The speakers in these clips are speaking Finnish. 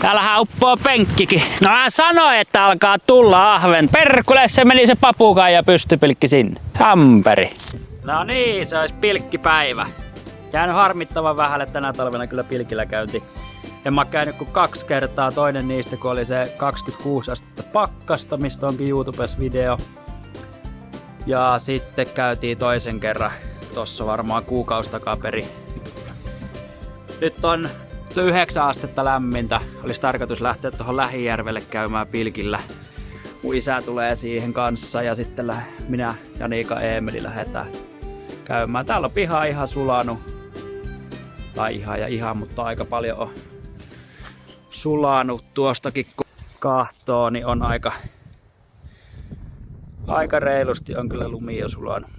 Täällähän uppoo penkkikin. No hän sanoi, että alkaa tulla ahven. Perkule, se meni se papukaija ja pystypilkki sinne. Samperi. No niin, se olisi pilkkipäivä. Jäänyt harmittavan vähälle tänä talvena kyllä pilkillä käynti. En mä käynyt kuin 2 kertaa. Toinen niistä, kun oli se 26 astetta pakkasta, mistä onkin YouTubessa video. Ja sitten käytiin toisen kerran. Tossa varmaan kuukausi takaperi. Nyt on 9 astetta lämmintä. Olisi tarkoitus lähteä tuohon Lähijärvelle käymään pilkillä. Mun isä tulee siihen kanssa ja sitten minä ja Niika Eemeli lähdetään käymään. Täällä on piha ihan sulanut. Tai ihan, mutta aika paljon on sulanut. Tuostakin kun kahtoo, niin on aika reilusti on kyllä lumi jo sulanut.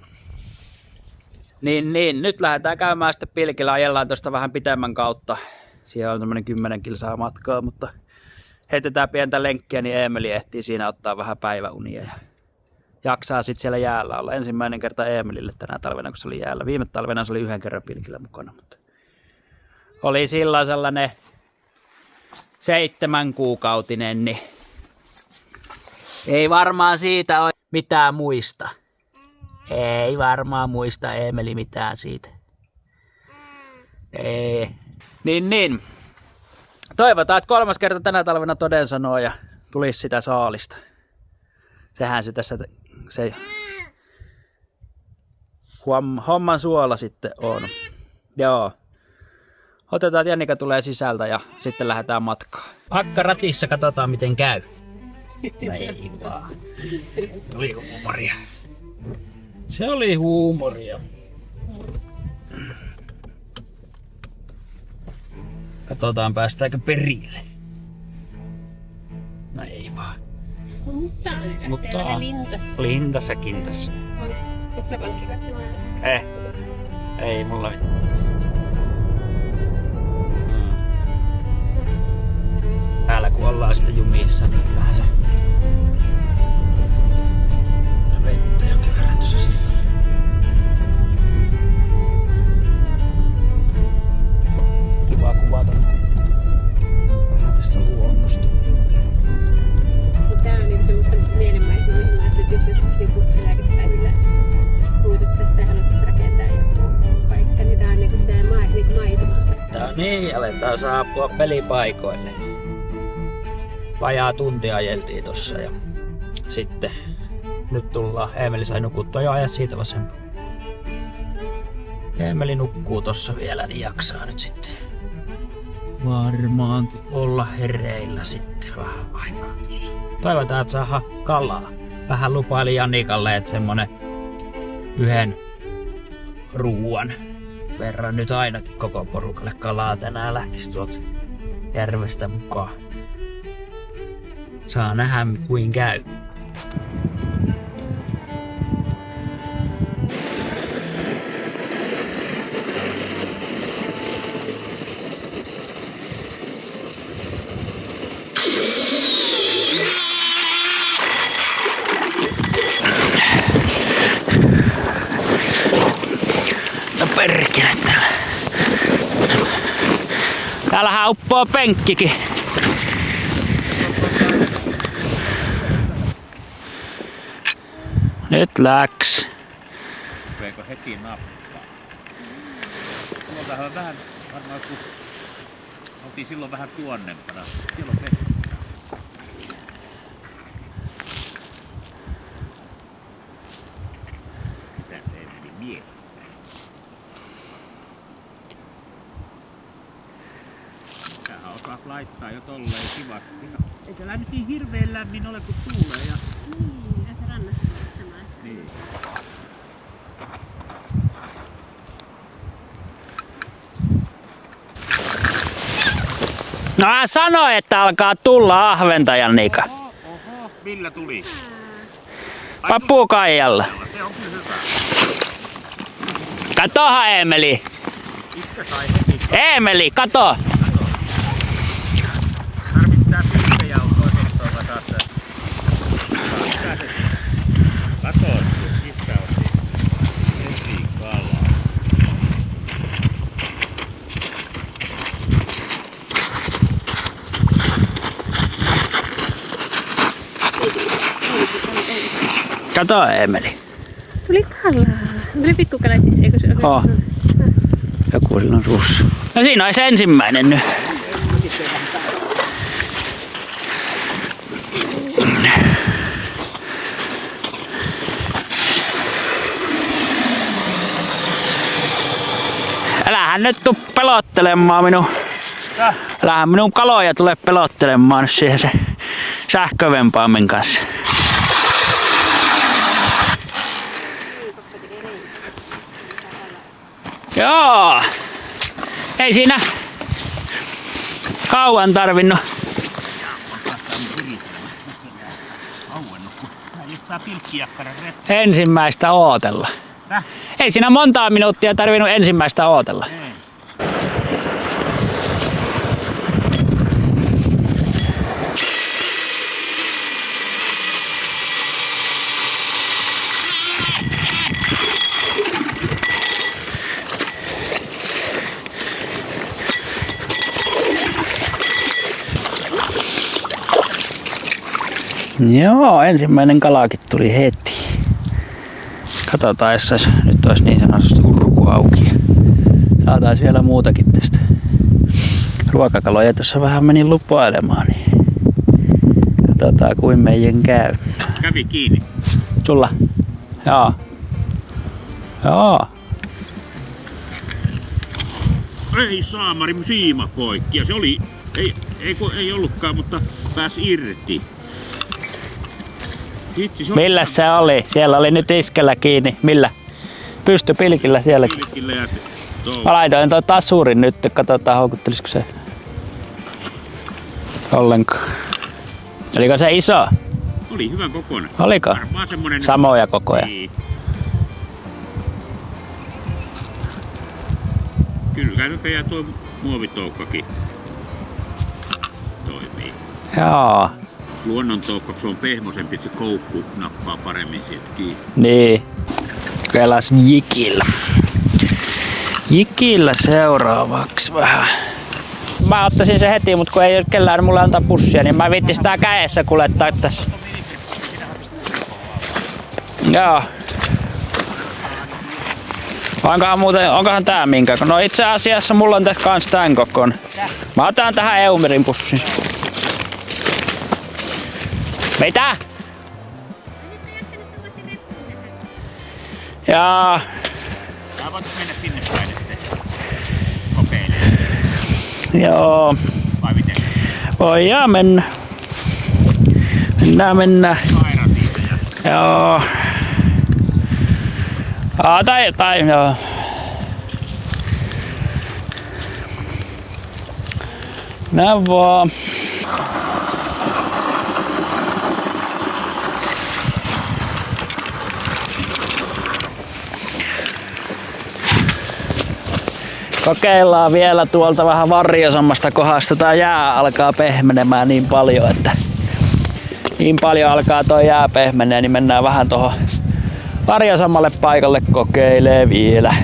Niin, nyt lähdetään käymään sitten pilkillä. Ajellaan tuosta vähän pitemmän kautta. Siellä on tämmönen 10 kilsaa matkaa, mutta heitetään pientä lenkkiä, niin Eemeli ehtii siinä ottaa vähän päiväunia ja jaksaa sitten siellä jäällä olla. Ensimmäinen kerta Eemelille tänä talvena, kun se oli jäällä. Viime talvena se oli 1 kerran pilkillä mukana, mutta oli silloin sellainen 7-kuukautinen, niin ei varmaan siitä ole mitään muista. Ei varmaan muista Eemeli mitään siitä. Ei. Niin. Toivotaan, että 3. kerta tänä talvena toden sanoo ja tulisi sitä saalista. Sehän se tässä se homman suola sitten on. Joo. Otetaan, että Jannika tulee sisältä ja sitten lähdetään matkaan. Akka ratissa, katsotaan miten käy. Ei vaan. Oli huumoria. Se oli huumoria. Katsotaan päästäänkö perille. No ei vaan. Mutta lintassakin tässä. Ei mulla mitään. Täällä kun ollaan sitten jumissa, niin kyllähän se vettä jonkin verran tuossa silloin. Kiva kuvata vähän tästä luonnosta. Tää on niinku semmoista mielenmaisema, mihin mä ajattelin, että jos joskus niinku eläkepäivillä muutettaisiin tai haluttaisiin rakentaa joku paikka, niin tää on niinku se maisemalta. No niin, aletaan saapua pelipaikoille. Vajaa tunti ajeltiin tossa ja sitten nyt tullaan. Eemeli sai nukuttua jo ajat siitä vasempaa. Eemeli nukkuu tossa vielä, niin jaksaa nyt sitten varmaankin olla hereillä sitten vähän aikaa tossa. Toivotaan, että saadaan kalaa. Vähän lupaili Janikalle, että semmonen 1 ruuan verran nyt ainakin koko porukalle kalaa tänään lähtisi tuolta järvestä mukaan. Saa nähdä kuin käy. No perkele täällä. Täällähän uppoo penkkikin. Nyt läks. Rupeeko heti nappaa? Tuoltahan on vähän, varmaan kun oltiin silloin vähän tuonnempana. Siellä on vettä. Mitä se meni mieleen? Tähän osaat laittaa jo tolleen kivasti. Ei täällä nyt niin hirveen lämmin ole kun tuulee ja... Niin, ja se rannassa samaan. Niin. No hän sanoi, että alkaa tulla ahventa, Jannika. Oho, millä tuli? Papukaijalla. Se on kyllä hyvä. Katohan Eemeli. Itse sai heti. Eemeli, kato. Tarvitsää pilkkejä osoittaa taas. Kato, mistä otti heti kalaa. Kato Eemeli. Tuli kalaa. Tuli pikkukala siis, eikö se ole? Oh. Joku sillä on suussa. No siinä olisi ensimmäinen nyt. Älähän nyt tuu pelottelemaan minun. Älähän minun kaloja tule pelottelemaan siihen se sähkövempaamen kanssa. Joo. Ei siinä kauan tarvinnut. Ensimmäistä ootella. Ei siinä montaa minuuttia tarvinnut ensimmäistä ootella. Joo, ensimmäinen kalakin tuli heti. Katsotaan, jos nyt olisi niin sanotusti urku auki. Saataisiin vielä muutakin tästä. Ruokakaloja tuossa vähän menin lupailemaan, niin katsotaan kuin meidän käy. Kävi kiinni. Sulla? Joo. Joo. Ei saamari, siima poikki. Ja se oli, ei ollutkaan, mutta pääsi irti. Millä se oli? Siellä oli nyt iskellä kiinni. Millä? Pystypilkillä sielläkin. Pilkillä ja Mä laitoin toi tasurin nyt, katsotaan houkuttelisiko se ollenkaan. Oliko se iso? Oli hyvän kokoinen. Oliko? Varmaan semmonen... Samoja kokoja. Niin. Kyllä näköjään tuo muovitoukkakin toimii. Joo. Luonnontoukka, kun se on pehmoisempi, se koukku nappaa paremmin sieltä kiinni. Niin. Kelas jikillä. Jikillä seuraavaksi vähän. Mä ottaisin se heti, mutta kun ei ole kellään mulle antaa pussia, niin mä viittin sitä kädessä kuljettaa tässä. Joo. Onkohan tää minkä? No itse asiassa mulla on tässä kans tän kokoinen. Mä otan tähän Eumerin pussiin. Mitä? Jaa. Tää voit mennä sinne päin, että kokeilee. Joo. Vai miten? Voidaan mennä. Mennään. Joo. Tai joo. Näin vaan. Kokeillaan vielä tuolta vähän varjosammasta kohdasta. Tää jää alkaa pehmenemään niin paljon, että niin paljon alkaa tuo jää pehmenee, niin mennään vähän tuohon varjosammalle paikalle kokeilee vielä.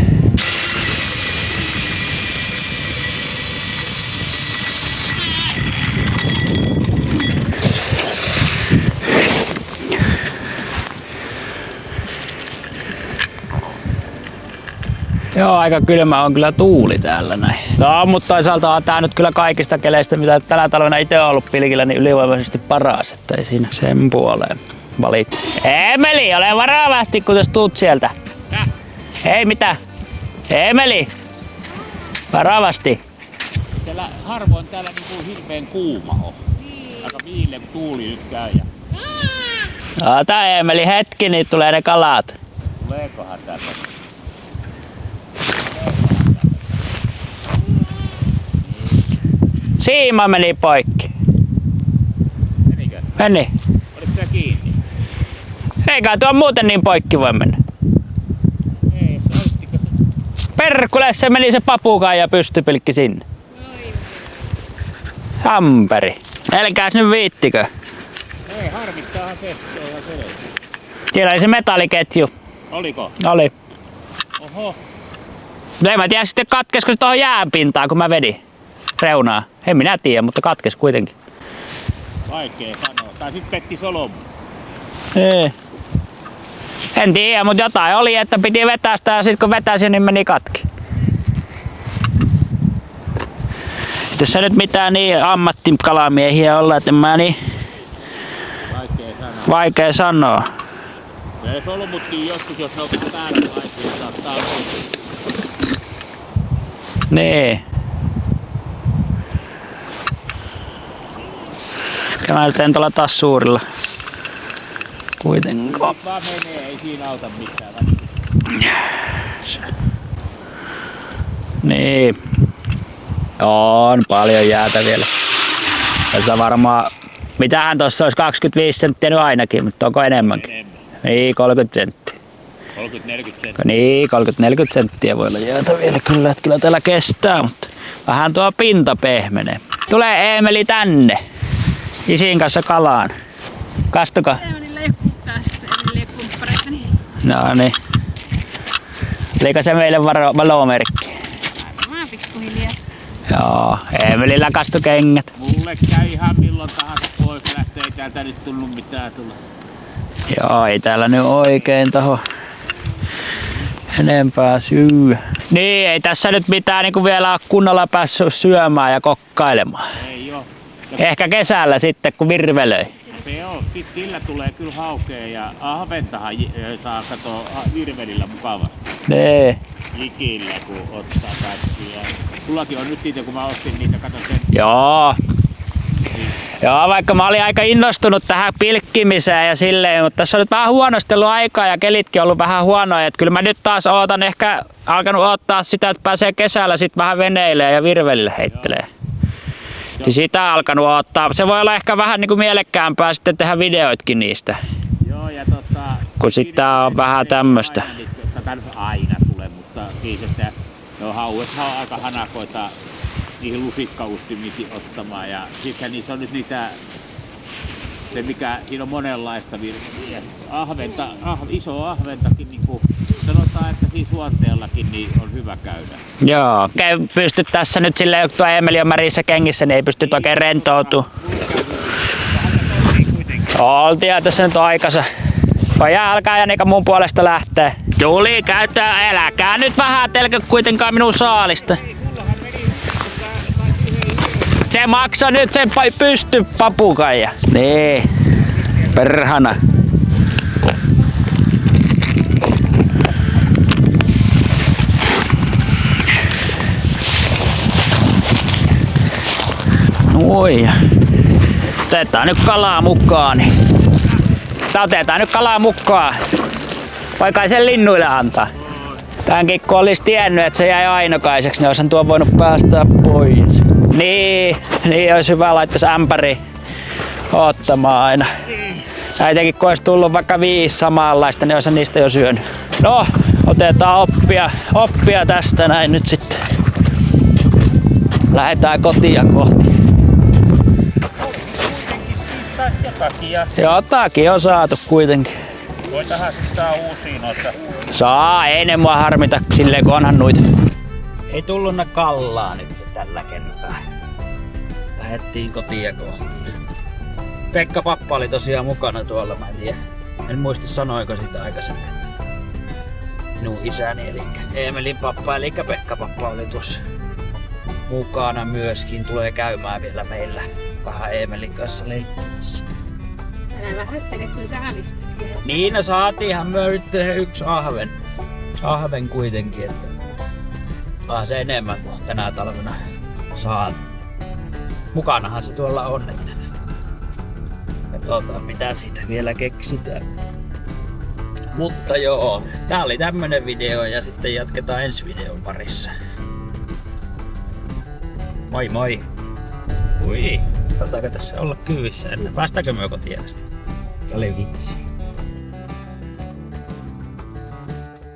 Joo, aika kylmä on kyllä tuuli täällä näin. No, mutta toisaalta on tää nyt kyllä kaikista keleistä, mitä tänä talvena itse on ollut pilkillä, niin ylivoimaisesti paras, että ei siinä sen puoleen valittu. Emeli, ole varovasti, kun tuut sieltä. Ei mitään. Emeli, varovasti. Täällä harvoin täällä niinku hirveen kuuma on. Aika viileä tuuli nyt käy. Ota Emeli hetki, niin tulee ne kalat. Tuleekohan täältä? Siima meni poikki. Menikö? Meni. Oliko tää kiinni? Eikä tuo muuten niin poikki voi mennä. Ei, se olisittiko? Perkule, se meni se papukaija pystypilkki sinne. Samperi. Älkääs nyt viittikö? Ei, harmittaahan se. Se on ihan selvä. Siellä oli se metalliketju. Oliko? Oli. Oho. No en mä tiedä sitten katkesko se tuohon jääpintaan, kun mä vedin reunaa. En minä tiedä, mutta katkes kuitenkin. Vaikea sanoa. Tai sit petti solmu. Ei. En tiedä, mutta jotain oli, että piti vetää sitä ja sit kun vetäsin, niin meni katki. Tässä nyt mitään niin ammattikalamiehiä olla, että mä niin vaikea sanoa. Ja solmuttiin joskus, jos ne on päällä vaikea, saattaa olla. Niin. Mä teen tuolla taas suurilla. Kuitenkaan. Nyt vaan menee, ei siinä auta mitään. Niin. On paljon jäätä vielä. Tässä varmaan, mitähän tossa olisi 25 senttiä nyt ainakin, mutta onko enemmänkin? Enemmän. Niin, 30 senttiä. 30-40 senttiä. Niin, 30-40 senttiä voi olla jäätä vielä kyllä, että kyllä täällä kestää, mutta vähän tuo pinta pehmenee. Tulee Eemeli tänne. Isin kanssa kalaan. Kastukaa. Se on leikkuttaessa, eli kumppareissani. No niin. Oliko se meille valomerkki? Varmaan pikkuhiljaa. Joo, Eemelillä kastu kengät. Mulle käy ihan milloin tahansa pois lähtee, ei täältä nyt tullut mitään tulla. Joo, ei täällä nyt oikein taho enempää syy. Niin, ei tässä nyt mitään niin vielä ole kunnolla päässyt syömään ja kokkailemaan. Ei oo. Ehkä kesällä sitten, kun virvelöi. Se on, sillä tulee kyllä haukea ja ahventahan saa katoa virvelillä mukavasti. Nee. Jikillä kun ottaa kaikkia. Sullakin on nyt niitä, kun mä ostin niitä, kato sen. Joo. Joo, vaikka mä olin aika innostunut tähän pilkkimiseen ja silleen, mutta tässä on nyt vähän huonosti ollut aikaa ja kelitkin ollut vähän huonoja. Että kyllä mä nyt taas ootan ehkä alkanut odottaa sitä, että pääsee kesällä sit vähän veneilemään ja virvelillä heittelee. Niin sitä alkanut odottaa. Se voi olla ehkä vähän niinku mielekkäämpää sitten tehdä videoitkin niistä. Joo, ja kun sitten on vähän tämmöstä. Aina tulee, mutta siis että no hauethan on aika hanakoita niihin lusikkaustimisiin ostamaan ja sitten niissä on nyt niitä, se mikä, siinä on monenlaista virsiä. Ahventa, iso ahventakin niin kuin sanotaan, että siinä suonteellakin niin on hyvä käydä. Joo, pysty tässä nyt silleen, kun tuo Eemeli on märissä kengissä, niin ei pysty oikein rentoutumaan. Oltiin tässä nyt aikansa. Poja alkaa Janika mun puolesta lähtee. Tuli käyttää, eläkää nyt vähän, telkä kuitenkaan minun saalista. Se maksaa nyt sen pysty papukaija. Niin, perhana. Oi. Otetaan nyt kalaa mukaan. Otetaan nyt kalaa mukaan. Vai kai sen linnuille antaa? Tämänkin kun olisi tiennyt, että se jäi ainokaiseksi, niin olisin tuon voinut päästää pois. Niin olisi hyvä laittaa ämpäri ottamaan aina. Äitikin kun olisi tullut vaikka 5 samanlaista, niin olisin niistä jo syönyt. No, otetaan oppia tästä näin nyt sitten. Lähdetään kotia kohti. Jotakin on saatu kuitenkin. Voitahan saa uusia noita. Saa, ei ne mua harmita silleen kun onhan noita. Ei tullut kallaa nyt tällä kertaa. Lähettiin kotia kohti. Pekka Pappa oli tosiaan mukana tuolla, mä en tiedä. En muista sanoiko sitä aikaisemmin. Minun isäni eli Eemelin pappa eli Pekka Pappa oli tuossa mukana myöskin. Tulee käymään vielä meillä vähän Eemelin kanssa leikkimässä. Älä vähättele sun saalista. Niin, no saatiinhan me nyt yksi ahven kuitenkin, että vähän se enemmän kuin tänä talvena saa. Mukanahan se tuolla on, että katsotaan mitä siitä vielä keksitään. Mutta joo, tää oli tämmönen video ja sitten jatketaan ensi videon parissa. Moi moi! Ui, taidaanko tässä olla kyvissä ennen? Päästäänkö me kotiin asti? Se oli vitsi.